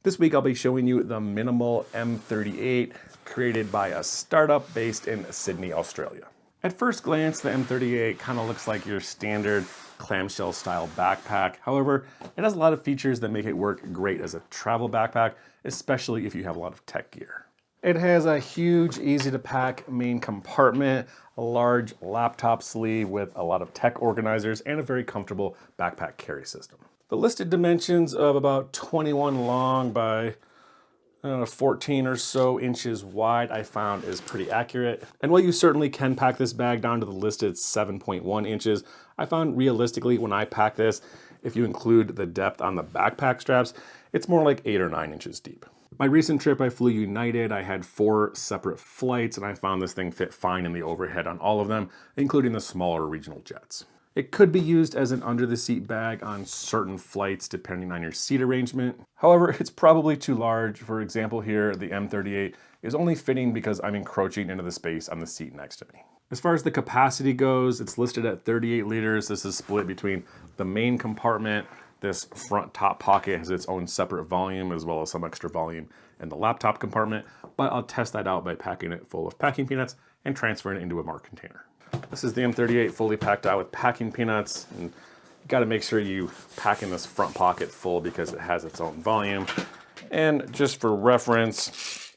This week I'll be showing you the Minimul M38, created by a startup based in Sydney, Australia. At first glance, the M38 kind of looks like your standard clamshell style backpack. However, it has a lot of features that make it work great as a travel backpack, especially if you have a lot of tech gear. It has a huge, easy to pack main compartment, a large laptop sleeve with a lot of tech organizers, and a very comfortable backpack carry system. The listed dimensions of about 21 long by 14 or so inches wide I found is pretty accurate. And while you certainly can pack this bag down to the listed 7.1 inches, I found realistically when I pack this, if you include the depth on the backpack straps, it's more like 8 or 9 inches deep. My recent trip I flew United. I had 4 separate flights and I found this thing fit fine in the overhead on all of them, including the smaller regional jets. It could be used as an under-the-seat bag on certain flights depending on your seat arrangement. However, it's probably too large. For example here, the M38 is only fitting because I'm encroaching into the space on the seat next to me. As far as the capacity goes, it's listed at 38 liters. This is split between the main compartment. This front top pocket has its own separate volume as well as some extra volume in the laptop compartment, but I'll test that out by packing it full of packing peanuts and transferring it into a marked container. This is the M38 fully packed out with packing peanuts, and you gotta make sure you pack in this front pocket full because it has its own volume. And just for reference,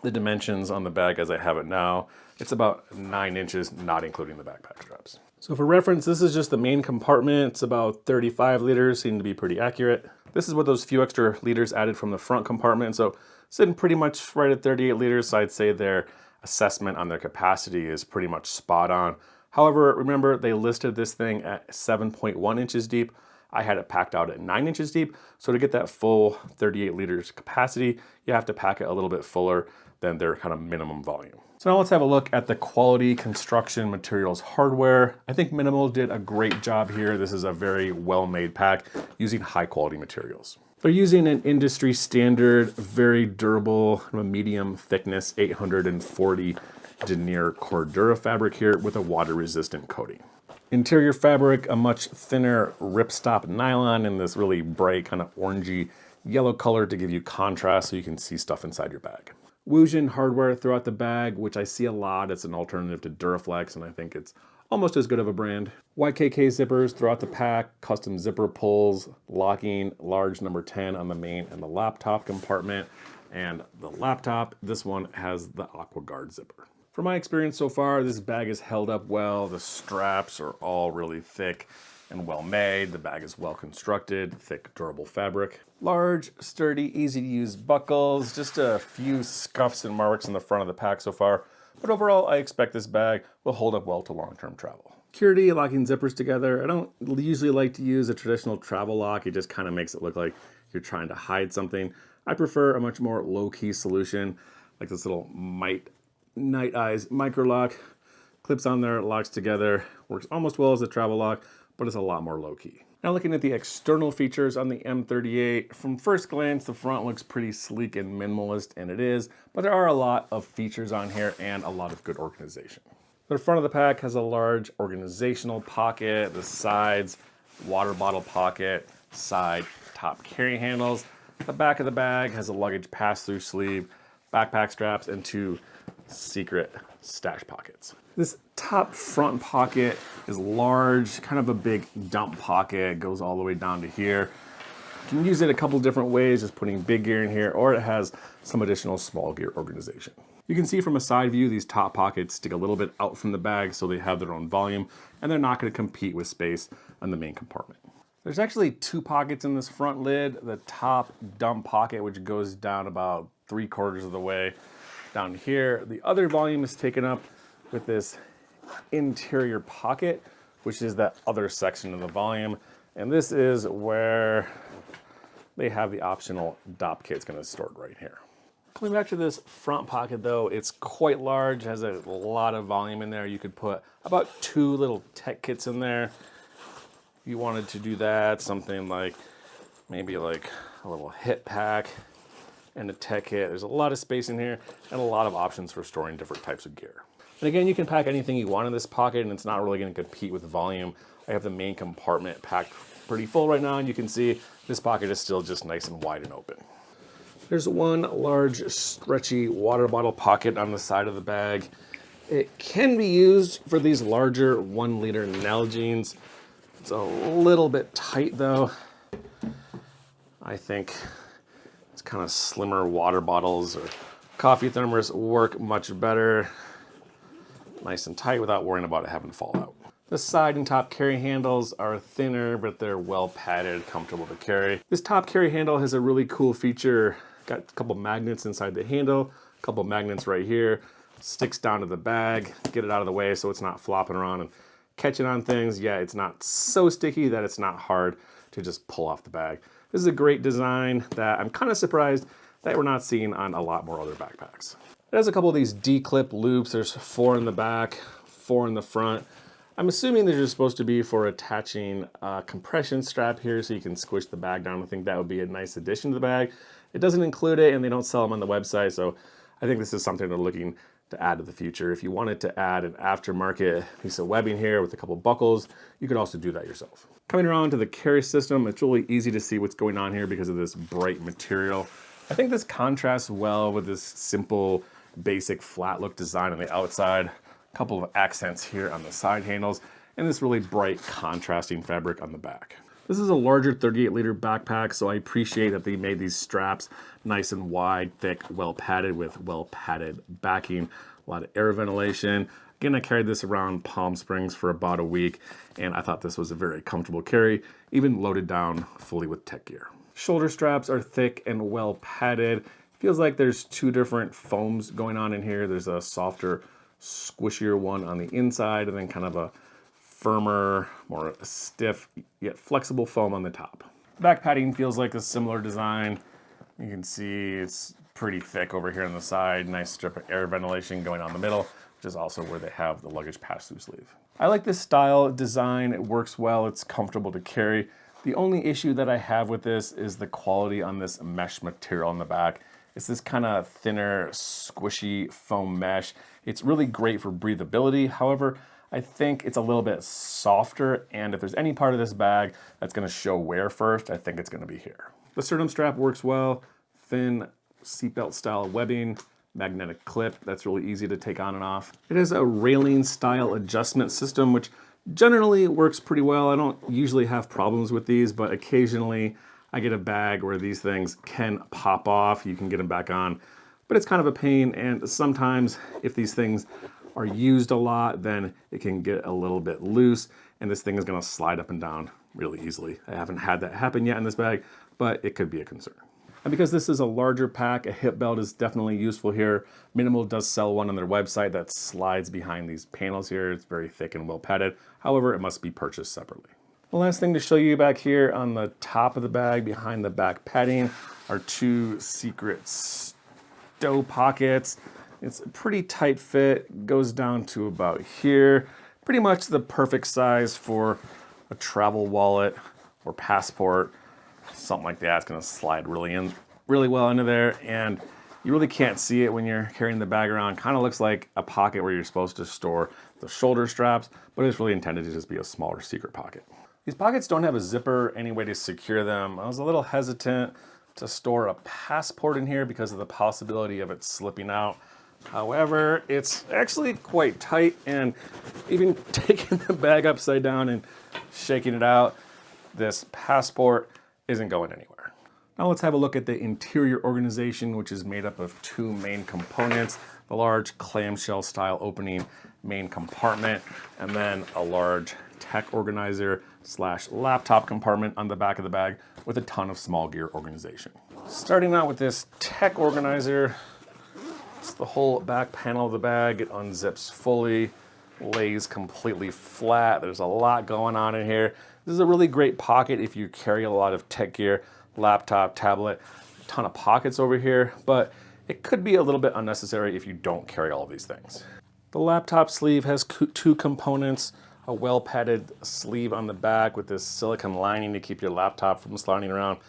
the dimensions on the bag as I have it now, it's about 9 inches, not including the backpack straps. So for reference, this is just the main compartment. It's about 35 liters, seem to be pretty accurate. This is with those few extra liters added from the front compartment. So sitting pretty much right at 38 liters. So I'd say their assessment on their capacity is pretty much spot on. However, remember they listed this thing at 7.1 inches deep. I had it packed out at 9 inches deep. So to get that full 38 liters capacity, you have to pack it a little bit fuller than their kind of minimum volume. So now let's have a look at the quality, construction, materials, hardware. I think Minimul did a great job here. This is a very well-made pack using high quality materials. They're using an industry standard, very durable, medium thickness, 840 denier Cordura fabric here with a water resistant coating. Interior fabric, a much thinner ripstop nylon in this really bright kind of orangey yellow color to give you contrast so you can see stuff inside your bag. Woojin hardware throughout the bag, which I see a lot. It's an alternative to Duraflex, and I think it's almost as good of a brand. YKK zippers throughout the pack, custom zipper pulls, locking large number 10 on the main and the laptop compartment. And the laptop, this one has the AquaGuard zipper. From my experience so far, this bag is held up well. The straps are all really thick and well made. The bag is well constructed, thick, durable fabric. Large, sturdy, easy to use buckles, just a few scuffs and marks in the front of the pack so far. But overall, I expect this bag will hold up well to long-term travel. Security, locking zippers together. I don't usually like to use a traditional travel lock. It just kind of makes it look like you're trying to hide something. I prefer a much more low-key solution, like this little Night Eyes micro lock. Clips on there, locks together, works almost well as a travel lock, but it's a lot more low-key. Now looking at the external features on the M38, from first glance, the front looks pretty sleek and minimalist, and it is, but there are a lot of features on here and a lot of good organization. The front of the pack has a large organizational pocket, the sides, water bottle pocket, side top carry handles. The back of the bag has a luggage pass-through sleeve, backpack straps, and 2 secret stash pockets. This top front pocket is large, kind of a big dump pocket. It goes all the way down to here. You can use it a couple different ways, just putting big gear in here, or it has some additional small gear organization. You can see from a side view, these top pockets stick a little bit out from the bag so they have their own volume, and they're not going to compete with space on the main compartment. There's actually 2 pockets in this front lid. The top dump pocket, which goes down about 3/4 of the way down here. The other volume is taken up with this interior pocket, which is that other section of the volume. And this is where they have the optional DOP kit. It's going to store it right here. Coming back to this front pocket though, it's quite large, has a lot of volume in there. You could put about 2 little tech kits in there. If you wanted to do that, something like maybe like a little hip pack and a tech kit. There's a lot of space in here and a lot of options for storing different types of gear. And again, you can pack anything you want in this pocket and it's not really going to compete with volume. I have the main compartment packed pretty full right now, and you can see this pocket is still just nice and wide and open. There's one large stretchy water bottle pocket on the side of the bag. It can be used for these larger 1 liter Nalgene's. It's a little bit tight though. I think it's kind of slimmer water bottles or coffee thermos work much better. Nice and tight without worrying about it having to fall out. The side and top carry handles are thinner, but they're well padded, comfortable to carry. This top carry handle has a really cool feature. Got a couple magnets inside the handle, a couple magnets right here. Sticks down to the bag, get it out of the way so it's not flopping around and catching on things. Yeah, it's not so sticky that it's not hard to just pull off the bag. This is a great design that I'm kind of surprised that we're not seeing on a lot more other backpacks. It has a couple of these D-clip loops. There's 4 in the back, 4 in the front. I'm assuming they're just supposed to be for attaching a compression strap here so you can squish the bag down. I think that would be a nice addition to the bag. It doesn't include it and they don't sell them on the website, so I think this is something they're looking to add to the future. If you wanted to add an aftermarket piece of webbing here with a couple buckles, you could also do that yourself. Coming around to the carry system, it's really easy to see what's going on here because of this bright material. I think this contrasts well with this simple, basic flat look design on the outside. A couple of accents here on the side handles, and this really bright contrasting fabric on the back. This is a larger 38 liter backpack, so I appreciate that they made these straps nice and wide, thick, well padded with well padded backing, a lot of air ventilation. Again, I carried this around Palm Springs for about a week, and I thought this was a very comfortable carry, even loaded down fully with tech gear. Shoulder straps are thick and well padded. Feels like there's 2 different foams going on in here. There's a softer, squishier one on the inside, and then kind of a firmer, more stiff, yet flexible foam on the top. Back padding feels like a similar design. You can see it's pretty thick over here on the side. Nice strip of air ventilation going on the middle, which is also where they have the luggage pass-through sleeve. I like this style design. It works well. It's comfortable to carry. The only issue that I have with this is the quality on this mesh material on the back. It's this kind of thinner, squishy foam mesh. It's really great for breathability. However, I think it's a little bit softer, and if there's any part of this bag that's gonna show wear first, I think it's gonna be here. The sternum strap works well, thin seatbelt style webbing, magnetic clip, that's really easy to take on and off. It has a railing style adjustment system, which generally works pretty well. I don't usually have problems with these, but occasionally I get a bag where these things can pop off. You can get them back on, but it's kind of a pain. And sometimes if these things are used a lot, then it can get a little bit loose and this thing is gonna slide up and down really easily. I haven't had that happen yet in this bag, but it could be a concern. And because this is a larger pack, a hip belt is definitely useful here. Minimal does sell one on their website that slides behind these panels here. It's very thick and well padded. However, it must be purchased separately. The last thing to show you back here on the top of the bag, behind the back padding, are 2 secret stow pockets. It's a pretty tight fit, goes down to about here. Pretty much the perfect size for a travel wallet or passport, something like that. It's gonna slide really well into there, and you really can't see it when you're carrying the bag around. Kind of looks like a pocket where you're supposed to store the shoulder straps, but it's really intended to just be a smaller secret pocket. These pockets don't have a zipper, any way to secure them. I was a little hesitant to store a passport in here because of the possibility of it slipping out. However, it's actually quite tight, and even taking the bag upside down and shaking it out, this passport isn't going anywhere. Now let's have a look at the interior organization, which is made up of 2 main components: the large clamshell style opening main compartment, and then a large tech organizer / laptop compartment on the back of the bag with a ton of small gear organization. Starting out with this tech organizer, it's the whole back panel of the bag. It unzips fully, lays completely flat. There's a lot going on in here. This is a really great pocket if you carry a lot of tech gear, laptop, tablet, a ton of pockets over here, but it could be a little bit unnecessary if you don't carry all of these things. The laptop sleeve has 2 components: a well padded sleeve on the back with this silicone lining to keep your laptop from sliding around.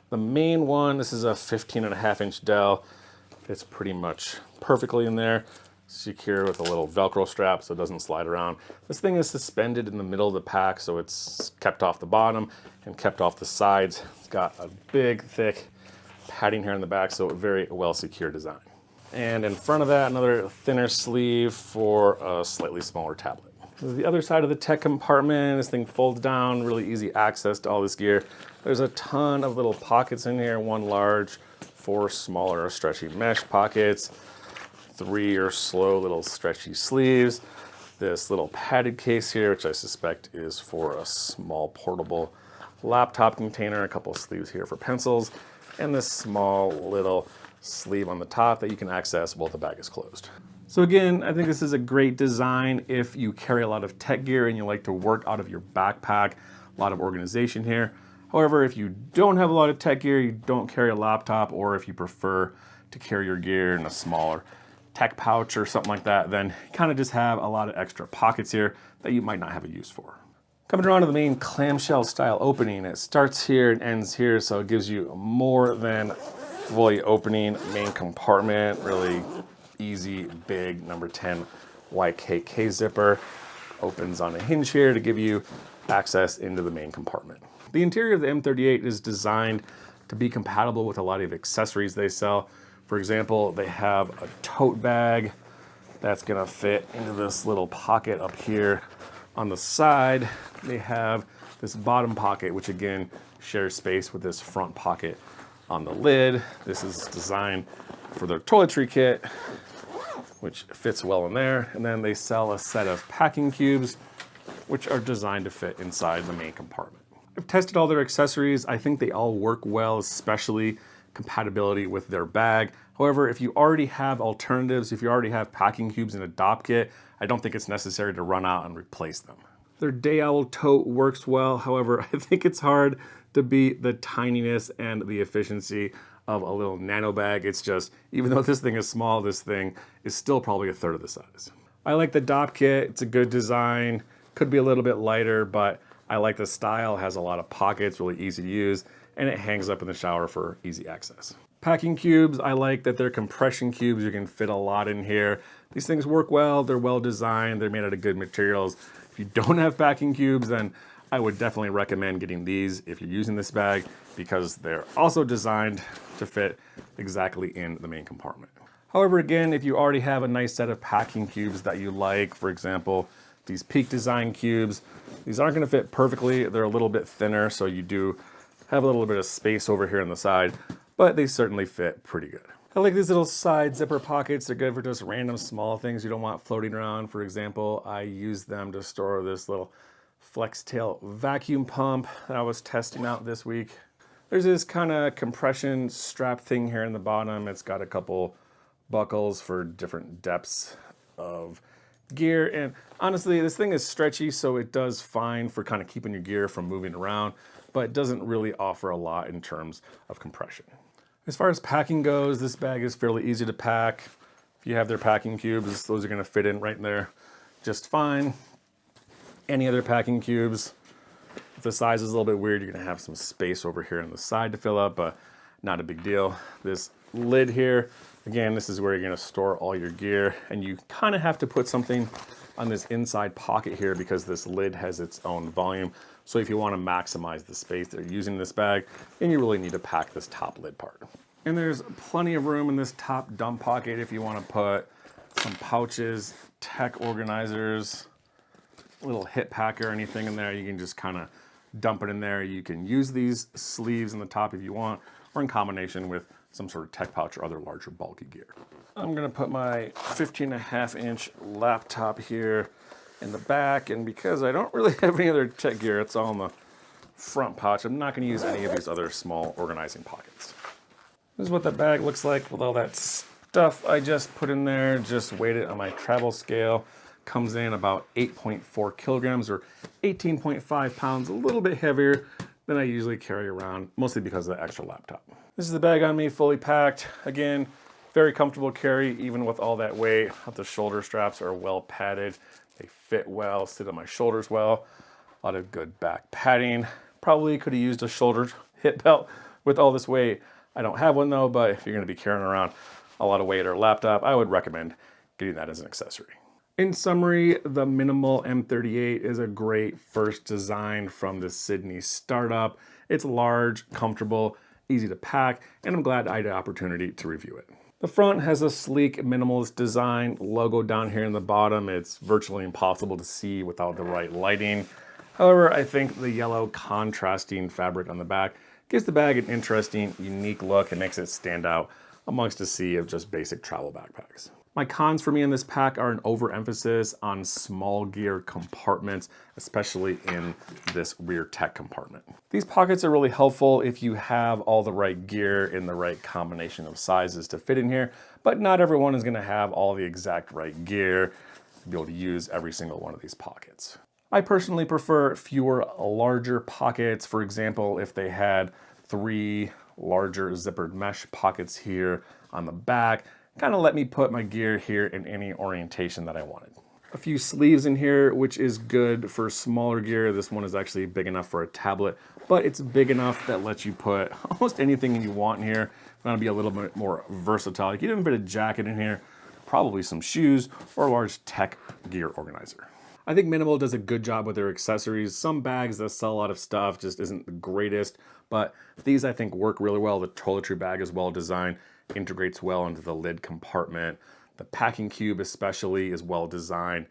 The main one, this is a 15.5-inch Dell. Fits pretty much perfectly in there. Secure with a little Velcro strap so it doesn't slide around. This thing is suspended in the middle of the pack, so it's kept off the bottom and kept off the sides. It's got a big, thick padding here in the back, so a very well secure design. And in front of that, another thinner sleeve for a slightly smaller tablet. The other side of the tech compartment, this thing folds down, really easy access to all this gear. There's a ton of little pockets in here, one large, 4 smaller stretchy mesh pockets, 3 or slow little stretchy sleeves, this little padded case here, which I suspect is for a small portable laptop container, a couple sleeves here for pencils, and this small little sleeve on the top that you can access while the bag is closed. So again, I think this is a great design if you carry a lot of tech gear and you like to work out of your backpack, a lot of organization here. However, if you don't have a lot of tech gear, you don't carry a laptop, or if you prefer to carry your gear in a smaller tech pouch or something like that, then you kind of just have a lot of extra pockets here that you might not have a use for. Coming around to the main clamshell style opening, it starts here and ends here, so it gives you more than fully opening main compartment, really easy, big number 10 YKK zipper. Opens on a hinge here to give you access into the main compartment. The interior of the M38 is designed to be compatible with a lot of accessories they sell. For example, they have a tote bag that's gonna fit into this little pocket up here. On the side, they have this bottom pocket, which again shares space with this front pocket on the lid. This is designed for their toiletry kit, which fits well in there. And then they sell a set of packing cubes, which are designed to fit inside the main compartment. I've tested all their accessories. I think they all work well, especially compatibility with their bag. However, if you already have alternatives, if you already have packing cubes in a DOP kit, I don't think it's necessary to run out and replace them. Their Day Owl tote works well. However, I think it's hard to beat the tininess and the efficiency of a little nano bag. It's just, even though this thing is small, this thing is still probably a third of the size. I like the DOP kit. It's a good design. Could be a little bit lighter, but I like the style. It has a lot of pockets, really easy to use, and it hangs up in the shower for easy access. Packing cubes, I like that they're compression cubes. You can fit a lot in here. These things work well. They're well designed. They're made out of good materials. If you don't have packing cubes, then I would definitely recommend getting these if you're using this bag, because they're also designed to fit exactly in the main compartment. However, again, if you already have a nice set of packing cubes that you like, for example, these Peak Design cubes, these aren't going to fit perfectly. They're a little bit thinner, so you do have a little bit of space over here on the side, but they certainly fit pretty good. I like these little side zipper pockets. They're good for just random small things you don't want floating around. For example, I use them to store this little flex tail vacuum pump that I was testing out this week. There's this kind of compression strap thing here in the bottom. It's got a couple buckles for different depths of gear, and honestly, this thing is stretchy, so it does fine for kind of keeping your gear from moving around, but it doesn't really offer a lot in terms of compression. As far as packing goes, this bag is fairly easy to pack. If you have their packing cubes, those are going to fit in right there just fine. Any other packing cubes, if the size is a little bit weird, you're going to have some space over here on the side to fill up, but not a big deal. This lid here, again, this is where you're going to store all your gear, and you kind of have to put something on this inside pocket here because this lid has its own volume. So if you want to maximize the space that you're using in this bag, then you really need to pack this top lid part. And there's plenty of room in this top dump pocket if you want to put some pouches, tech organizers, a little hip pack or anything in there. You can just kind of dump it in there. You can use these sleeves in the top if you want, or in combination with some sort of tech pouch or other larger bulky gear. I'm gonna put my 15.5-inch laptop here in the back, and because I don't really have any other tech gear, it's all in the front pouch. I'm not gonna use any of these other small organizing pockets. This is what the bag looks like with all that stuff I just put in there. Just weighed it on my travel scale. Comes in about 8.4 kilograms or 18.5 pounds, a little bit heavier than I usually carry around, mostly because of the extra laptop. This is the bag on me, fully packed. Again, very comfortable carry, even with all that weight. The shoulder straps are well padded. They fit well, sit on my shoulders well. A lot of good back padding. Probably could have used a shoulder hip belt with all this weight. I don't have one though, but if you're gonna be carrying around a lot of weight or a laptop, I would recommend getting that as an accessory. In summary, the Minimul M38 is a great first design from the Sydney startup. It's large, comfortable, easy to pack, and I'm glad I had the opportunity to review it. The front has a sleek minimalist design logo down here in the bottom. It's virtually impossible to see without the right lighting. However, I think the yellow contrasting fabric on the back gives the bag an interesting, unique look and makes it stand out amongst a sea of just basic travel backpacks. My cons for me in this pack are an overemphasis on small gear compartments, especially in this rear tech compartment. These pockets are really helpful if you have all the right gear in the right combination of sizes to fit in here, but not everyone is going to have all the exact right gear to be able to use every single one of these pockets. I personally prefer fewer, larger pockets. For example, if they had 3 larger zippered mesh pockets here on the back, kind of let me put my gear here in any orientation that I wanted. A few sleeves in here, which is good for smaller gear. This one is actually big enough for a tablet, but it's big enough that lets you put almost anything you want in here. It's gonna be a little bit more versatile. You can even fit a jacket in here, probably some shoes, or a large tech gear organizer. I think Minimal does a good job with their accessories. Some bags that sell a lot of stuff just isn't the greatest, but these I think work really well. The toiletry bag is well designed, integrates well into the lid compartment. The packing cube especially is well designed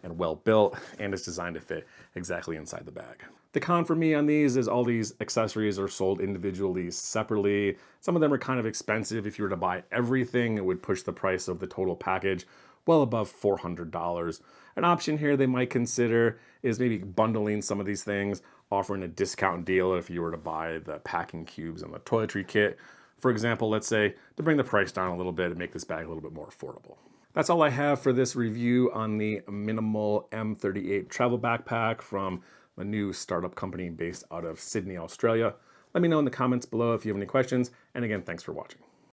and well built, and it's designed to fit exactly inside the bag. The con for me on these is all these accessories are sold individually, separately. Some of them are kind of expensive. If you were to buy everything, it would push the price of the total package well above $400. An option here they might consider is maybe bundling some of these things, offering a discount deal if you were to buy the packing cubes and the toiletry kit. For example, let's say to bring the price down a little bit and make this bag a little bit more affordable. That's all I have for this review on the Minimul M38 travel backpack from a new startup company based out of Sydney, Australia. Let me know in the comments below if you have any questions. And again, thanks for watching.